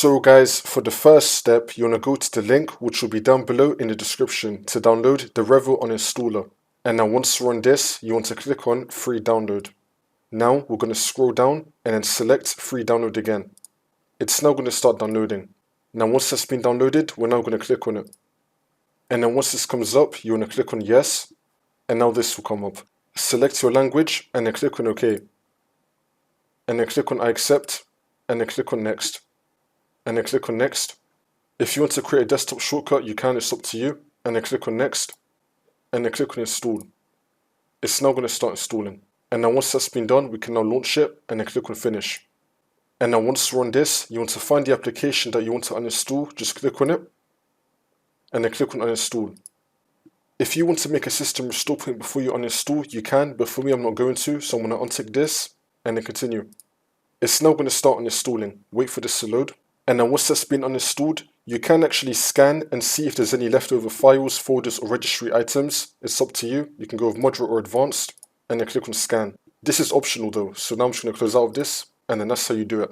So guys, for the first step, you want to go to the link which will be down below in the description to download the Revit Uninstaller. And now once you're on this, you want to click on free download. Now we're going to scroll down and then select free download again. It's now going to start downloading. Now once that's been downloaded, we're now going to click on it. And then once this comes up, you want to click on yes. And now this will come up. Select your language and then click on OK. And then click on I accept and then click on next. And then click on next. If you want to create a desktop shortcut, you can, it's up to you. And then click on next. And then click on install. It's now going to start installing. And now once that's been done, we can now launch it and then click on finish. And now once we're on this, you want to find the application that you want to uninstall, just click on it. And then click on uninstall. If you want to make a system restore point before you uninstall, you can, but for me I'm not going to, so I'm going to untick this and then continue. It's now going to start uninstalling. Wait for this to load. And now once that's been uninstalled, you can actually scan and see if there's any leftover files, folders or registry items. It's up to you. You can go with moderate or advanced and then click on scan. This is optional though, so now I'm just going to close out of this and then that's how you do it.